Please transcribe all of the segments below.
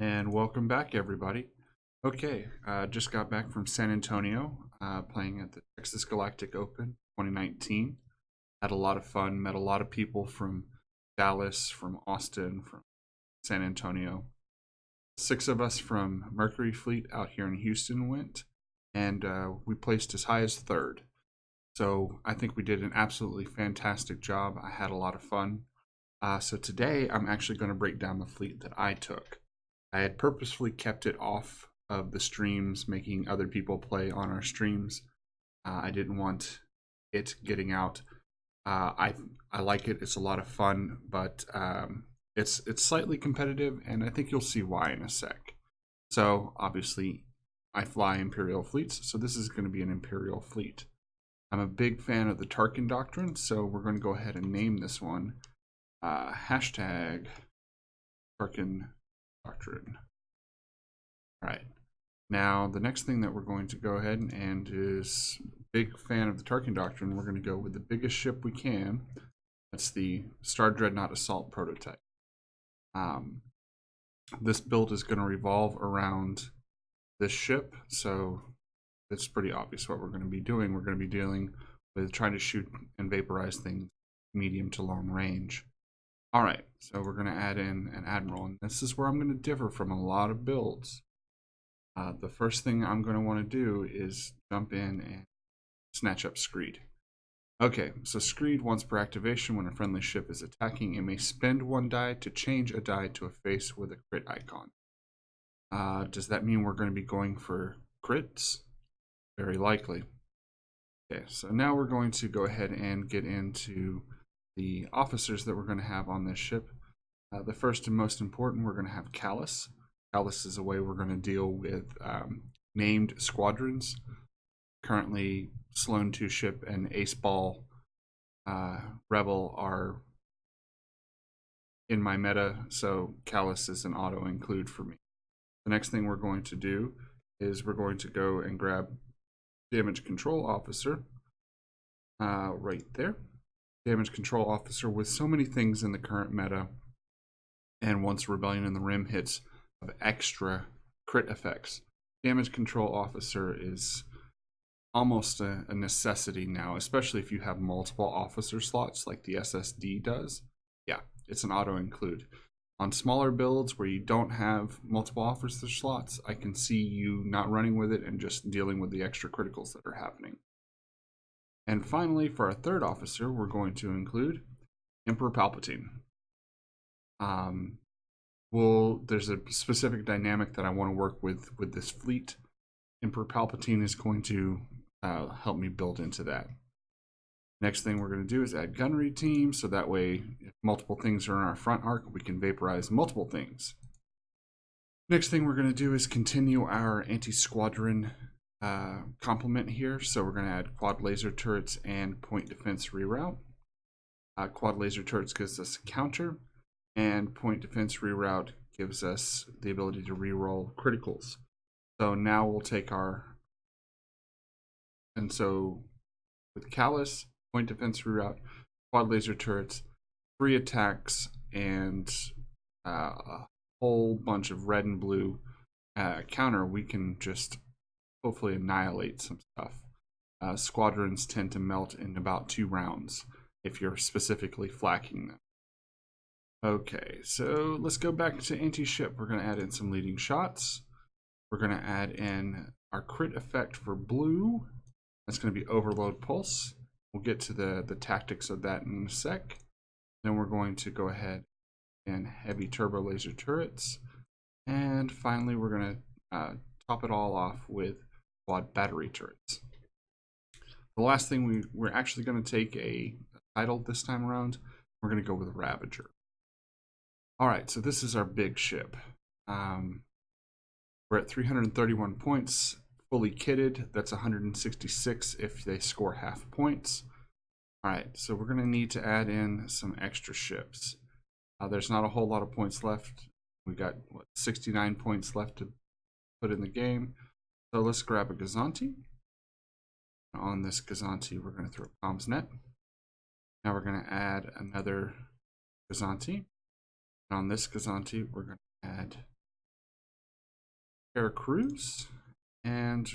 And welcome back, everybody. Okay, just got back from San Antonio, playing at the Texas Galactic Open 2019. Had a lot of fun, met a lot of people from Dallas, from Austin, from San Antonio. 6 of us from Mercury Fleet out here in Houston went, and we placed as high as third. So I think we did an absolutely fantastic job. I had a lot of fun. So today I'm actually going to break down the fleet that I took. I had purposefully kept it off of the streams, making other people play on our streams. I didn't want it getting out. I like it. It's a lot of fun, but it's slightly competitive, and I think you'll see why in a sec. So obviously, I fly Imperial fleets, so this is going to be an Imperial fleet. I'm a big fan of the Tarkin Doctrine, so we're going to go ahead and name this one hashtag Tarkin Doctrine. All right. Now, the next thing that we're going to go ahead and is big fan of the Tarkin Doctrine, we're going to go with the biggest ship we can. That's the Star Dreadnought Assault prototype. This build is going to revolve around this ship, so it's pretty obvious what we're going to be doing. We're going to be dealing with trying to shoot and vaporize things medium to long range. All right, so we're going to add in an Admiral, and this is where I'm going to differ from a lot of builds. The first thing I'm going to want to do is jump in and snatch up Screed. Okay, so Screed, once per activation, when a friendly ship is attacking, it may spend 1 die to change a die to a face with a crit icon. Does that mean we're going to be going for crits? Very likely. Okay, so now we're going to go ahead and get into the officers that we're going to have on this ship. The first and most important, we're going to have Callus. Callus is a way we're going to deal with named squadrons. Currently, Sloan 2 ship and Ace Ball Rebel are in my meta, so Callus is an auto include for me. The next thing we're going to do is we're going to go and grab Damage Control Officer right there. Damage Control Officer with so many things in the current meta, and once Rebellion in the Rim hits, of extra crit effects. Damage Control Officer is almost a necessity now, especially if you have multiple officer slots like the SSD does. Yeah, it's an auto include. On smaller builds where you don't have multiple officer slots, I can see you not running with it and just dealing with the extra criticals that are happening. And finally, for our third officer, we're going to include Emperor Palpatine. There's a specific dynamic that I want to work with this fleet. Emperor Palpatine is going to help me build into that. Next thing we're going to do is add gunnery team, so that way if multiple things are in our front arc, we can vaporize multiple things. Next thing we're going to do is continue our anti-squadron complement here. So we're going to add quad laser turrets and point defense reroute. Quad laser turrets gives us a counter, and point defense reroute gives us the ability to reroll criticals. So now we'll take and so with Callus, point defense reroute, quad laser turrets, 3 attacks, and a whole bunch of red and blue counter, we can just hopefully annihilate some stuff. Squadrons tend to melt in about 2 rounds if you're specifically flacking them. Okay, so let's go back to anti-ship. We're going to add in some leading shots. We're going to add in our crit effect for blue. That's going to be Overload Pulse. We'll get to the tactics of that in a sec. Then we're going to go ahead and heavy turbo laser turrets. And finally, we're going to top it all off with quad battery turrets. The last thing we're actually going to take a title this time around. We're going to go with Ravager. All right, so this is our big ship. We're at 331 points, fully kitted. That's 166 if they score half points. All right, so we're going to need to add in some extra ships. There's not a whole lot of points left. We got 69 points left to put in the game. So let's grab a Gazanti. On this Gazanti, we're going to throw a Comms Net. Now we're going to add another Gazanti. On this Gazanti, we're going to add repair cruise, and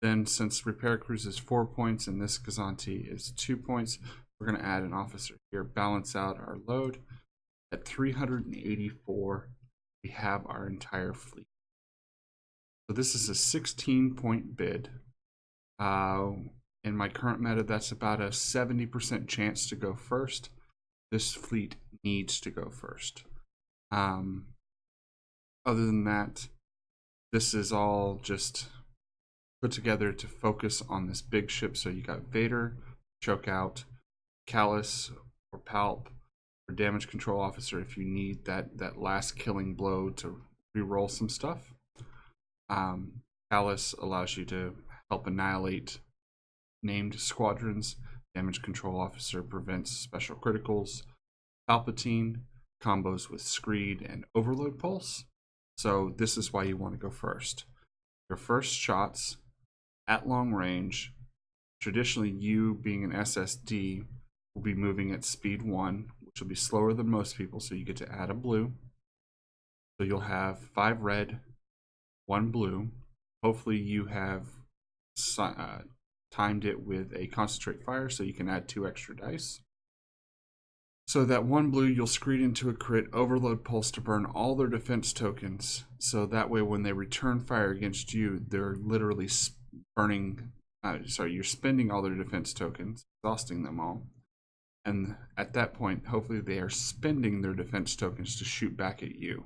then since repair cruise is 4 points and this Gazanti is 2 points, we're going to add an officer here, balance out our load. At 384, we have our entire fleet. So this is a 16-point bid. In my current meta, that's about a 70% chance to go first. This fleet needs to go first. Other than that, this is all just put together to focus on this big ship. So you got Vader, Choke Out, Callus, or Palp, or Damage Control Officer if you need that last killing blow to reroll some stuff. Callus allows you to help annihilate named squadrons. Damage Control Officer prevents special criticals. Palpatine combos with Screed and Overload Pulse. So this is why you want to go first. Your first shots at long range, traditionally you being an SSD will be moving at speed 1, which will be slower than most people, so you get to add a blue. So you'll have 5 red, 1 blue. Hopefully you have timed it with a concentrate fire, so you can add 2 extra dice. So that 1 blue, you'll screed into a crit Overload Pulse to burn all their defense tokens. So that way when they return fire against you, they're literally burning, you're spending all their defense tokens, exhausting them all. And at that point, hopefully they are spending their defense tokens to shoot back at you.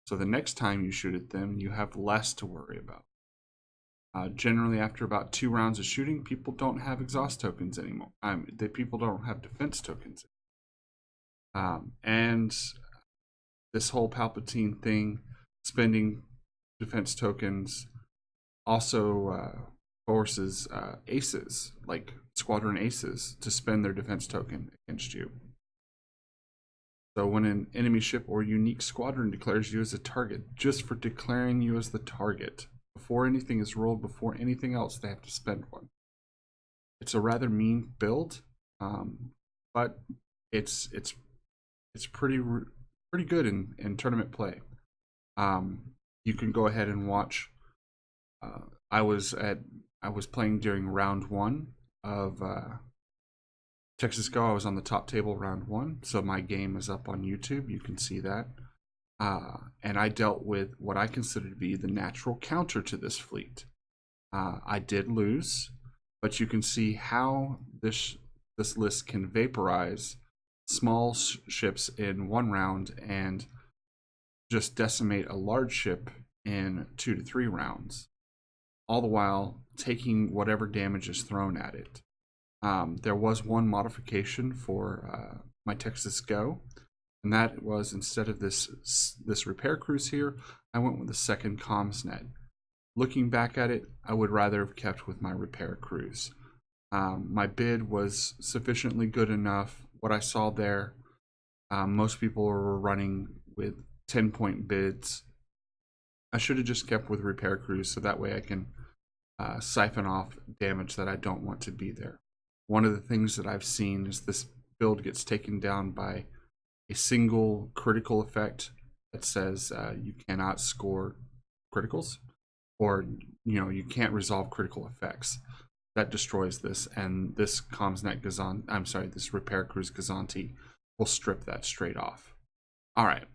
So the next time you shoot at them, you have less to worry about. Generally, after about 2 rounds of shooting, people don't have exhaust tokens anymore. People don't have defense tokens. And this whole Palpatine thing, spending defense tokens, also forces aces, like squadron aces, to spend their defense token against you. So when an enemy ship or unique squadron declares you as a target, just for declaring you as the target, before anything is rolled, before anything else, they have to spend 1. It's a rather mean build, but it's pretty good in tournament play. You can go ahead and watch. I was playing during round 1 of Texas Go. I was on the top table round 1, so my game is up on YouTube. You can see that. And I dealt with what I consider to be the natural counter to this fleet. I did lose, but you can see how this list can vaporize small ships in 1 round and just decimate a large ship in 2 to 3 rounds, all the while taking whatever damage is thrown at it. There was 1 modification for my Texas Go, and that was, instead of this repair cruise here, I went with the second comms net. Looking back at it, I would rather have kept with my repair cruise. My bid was sufficiently good enough. What I saw there, most people were running with 10-point bids. I should have just kept with repair cruise, so that way I can siphon off damage that I don't want to be there. One of the things that I've seen is this build gets taken down by a single critical effect that says you cannot score criticals, or you can't resolve critical effects. That destroys this, and this this repair cruise Gazanti will strip that straight off. All right,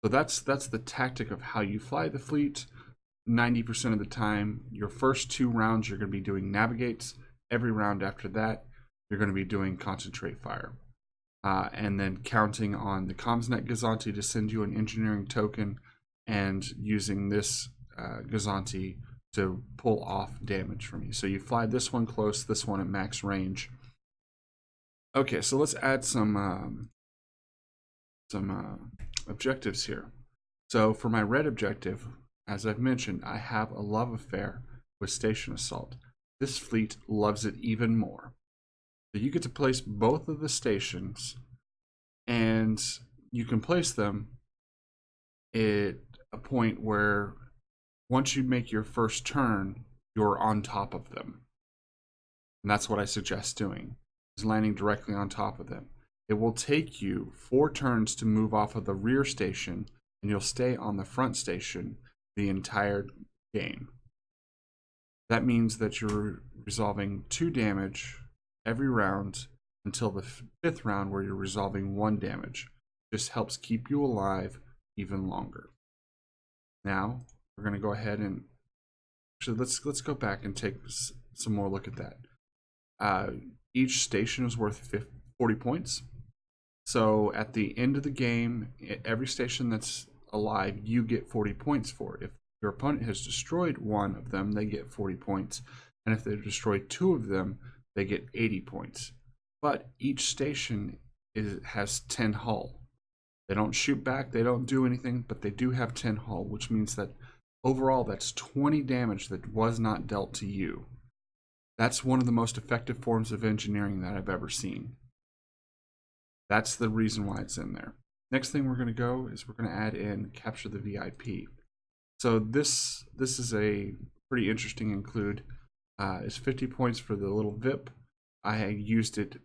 so that's the tactic of how you fly the fleet. 90% of the time, your first 2 rounds you're going to be doing navigates. Every round after that, you're going to be doing concentrate fire, and then counting on the Commsnet Gazanti to send you an engineering token, and using this Gazanti to pull off damage from you. So you fly this one close, this one at max range. Okay, so let's add some objectives here. So for my red objective, as I've mentioned, I have a love affair with Station Assault. This fleet loves it even more. So you get to place both of the stations, and you can place them at a point where once you make your first turn, you're on top of them. And that's what I suggest doing, is landing directly on top of them. It will take you 4 turns to move off of the rear station, and you'll stay on the front station the entire game. That means that you're resolving 2 damage every round until the 5th round, where you're resolving 1 damage. Just helps keep you alive even longer. Now we're going to go ahead and actually let's go back and take some more look at that. Each station is worth 40 points. So at the end of the game, every station that's alive, you get 40 points for. If your opponent has destroyed one of them, they get 40 points. And if they've destroyed 2 of them, they get 80 points. But each station has 10 hull. They don't shoot back, they don't do anything, but they do have 10 hull, which means that overall that's 20 damage that was not dealt to you. That's one of the most effective forms of engineering that I've ever seen. That's the reason why it's in there. Next thing we're going to go is we're going to add in Capture the VIP. So this is a pretty interesting include. It's 50 points for the little VIP. I used it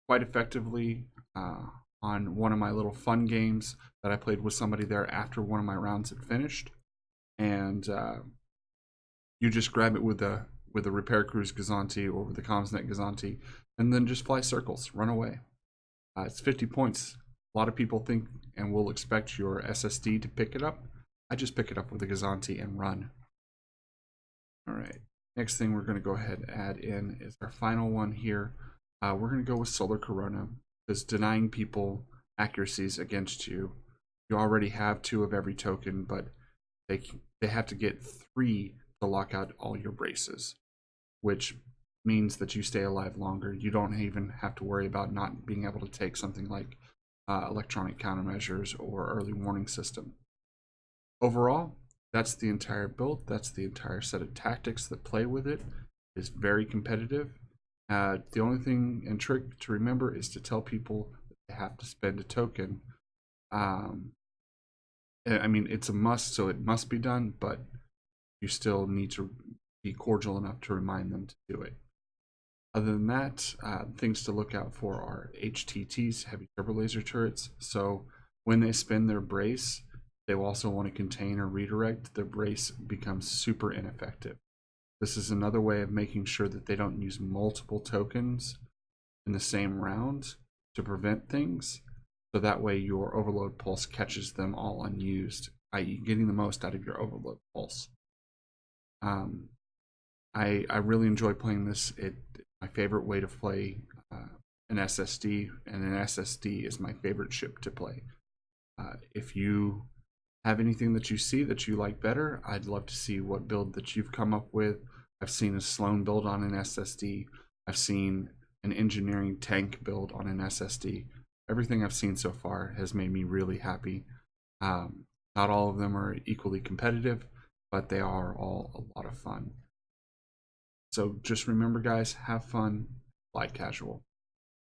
quite effectively on one of my little fun games that I played with somebody there after one of my rounds had finished. And you just grab it with the Repair Cruise Gazanti or with the Comsnet Gazanti, and then just fly circles, run away. It's 50 points. A lot of people think and will expect your SSD to pick it up. I just pick it up with the Gazanti and run. All right. Next thing we're going to go ahead and add in is our final one here. We're going to go with Solar Corona, because denying people accuracies against you. You already have 2 of every token, but they have to get 3 to lock out all your braces, which means that you stay alive longer. You don't even have to worry about not being able to take something like electronic countermeasures or early warning system. Overall, that's the entire build. That's the entire set of tactics that play with it. It's very competitive. The only thing and trick to remember is to tell people that they have to spend a token. I mean, it's a must, so it must be done, but you still need to be cordial enough to remind them to do it. Other than that, things to look out for are HTTs, heavy turbo laser turrets. So when they spin their brace, they will also want to contain or redirect. Their brace becomes super ineffective. This is another way of making sure that they don't use multiple tokens in the same round to prevent things. So that way your overload pulse catches them all unused, i.e. getting the most out of your overload pulse. I really enjoy playing this. It's my favorite way to play an SSD, and an SSD is my favorite ship to play. If you have anything that you see that you like better, I'd love to see what build that you've come up with. I've seen a Sloan build on an SSD. I've seen an engineering tank build on an SSD. Everything I've seen so far has made me really happy. Not all of them are equally competitive, but they are all a lot of fun. So just remember, guys, have fun, fly casual.